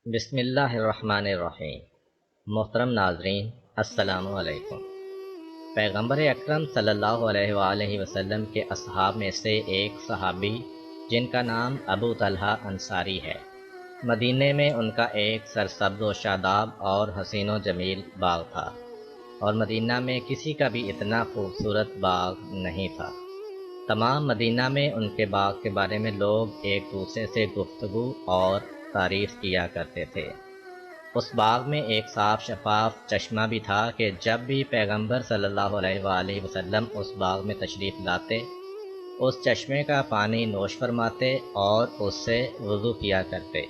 بسم اللہ الرحمن الرحیم۔ محترم ناظرین، السلام علیکم۔ پیغمبر اکرم صلی اللہ علیہ وآلہ وسلم کے اصحاب میں سے ایک صحابی جن کا نام ابو طلحہ انصاری ہے، مدینے میں ان کا ایک سرسبز و شاداب اور حسین و جمیل باغ تھا، اور مدینہ میں کسی کا بھی اتنا خوبصورت باغ نہیں تھا۔ تمام مدینہ میں ان کے باغ کے بارے میں لوگ ایک دوسرے سے گفتگو اور تعریف کیا کرتے تھے۔ اس باغ میں ایک صاف شفاف چشمہ بھی تھا کہ جب بھی پیغمبر صلی اللہ علیہ وآلہ وسلم اس باغ میں تشریف لاتے، اس چشمے کا پانی نوش فرماتے اور اس سے وضو کیا کرتے۔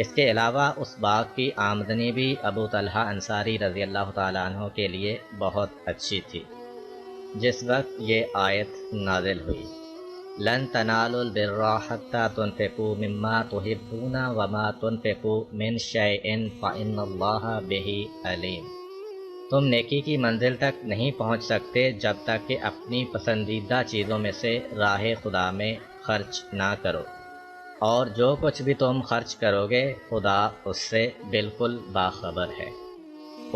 اس کے علاوہ اس باغ کی آمدنی بھی ابو طلحہ انصاری رضی اللہ تعالیٰ عنہ کے لیے بہت اچھی تھی۔ جس وقت یہ آیت نازل ہوئی، لن تنالوا البر حتى تنفقوا مما تحبون وما تنفقوا من شيء فإن الله به عليم، تم نیکی کی منزل تک نہیں پہنچ سکتے جب تک کہ اپنی پسندیدہ چیزوں میں سے راہ خدا میں خرچ نہ کرو، اور جو کچھ بھی تم خرچ کرو گے خدا اس سے بالکل باخبر ہے۔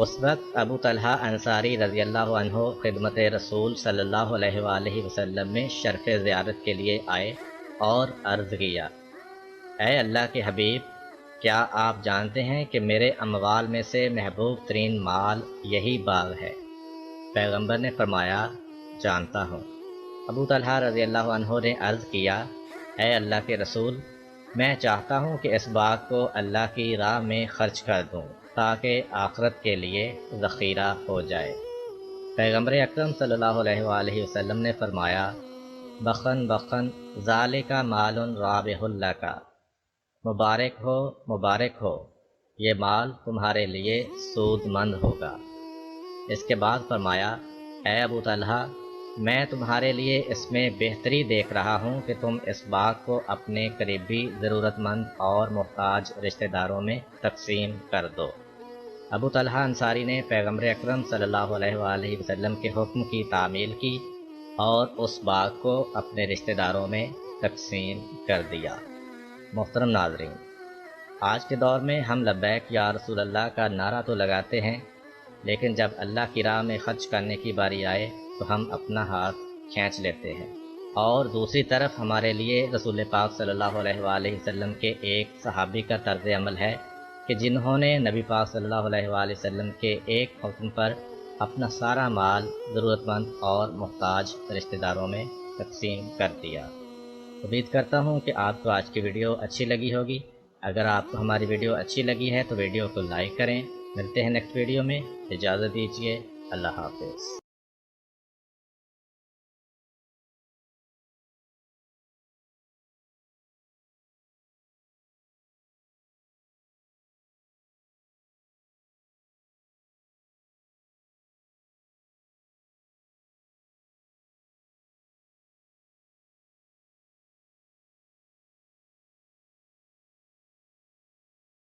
اس وقت ابو طلحہ انصاری رضی اللہ عنہ خدمت رسول صلی اللہ علیہ وآلہ وسلم میں شرف زیارت کے لیے آئے اور عرض کیا، اے اللہ کے حبیب، کیا آپ جانتے ہیں کہ میرے اموال میں سے محبوب ترین مال یہی باغ ہے؟ پیغمبر نے فرمایا، جانتا ہوں۔ ابو طلحہ رضی اللہ عنہ نے عرض کیا، اے اللہ کے رسول، میں چاہتا ہوں کہ اس باغ کو اللہ کی راہ میں خرچ کر دوں تاکہ آخرت کے لیے ذخیرہ ہو جائے۔ پیغمبر اکرم صلی اللہ علیہ وآلہ وسلم نے فرمایا، بخن بخن ذالک مال رابح لک، مبارک ہو مبارک ہو، یہ مال تمہارے لیے سود مند ہوگا۔ اس کے بعد فرمایا، اے ابو طلحہ، میں تمہارے لیے اس میں بہتری دیکھ رہا ہوں کہ تم اس باغ کو اپنے قریبی ضرورت مند اور محتاج رشتہ داروں میں تقسیم کر دو۔ ابو طلحہ انصاری نے پیغمبر اکرم صلی اللہ علیہ وآلہ وسلم کے حکم کی تعمیل کی اور اس باغ کو اپنے رشتہ داروں میں تقسیم کر دیا۔ محترم ناظرین، آج کے دور میں ہم لبیک یا رسول اللہ کا نعرہ تو لگاتے ہیں، لیکن جب اللہ کی راہ میں خرچ کرنے کی باری آئے تو ہم اپنا ہاتھ کھینچ لیتے ہیں، اور دوسری طرف ہمارے لیے رسول پاک صلی اللہ علیہ وآلہ وسلم کے ایک صحابی کا طرز عمل ہے کہ جنہوں نے نبی پاک صلی اللہ علیہ وآلہ وسلم کے ایک حکم پر اپنا سارا مال ضرورت مند اور محتاج رشتہ داروں میں تقسیم کر دیا۔ امید کرتا ہوں کہ آپ کو آج کی ویڈیو اچھی لگی ہوگی۔ اگر آپ کو ہماری ویڈیو اچھی لگی ہے تو ویڈیو کو لائک کریں۔ ملتے ہیں نیکسٹ ویڈیو میں، اجازت دیجیے، اللہ حافظ۔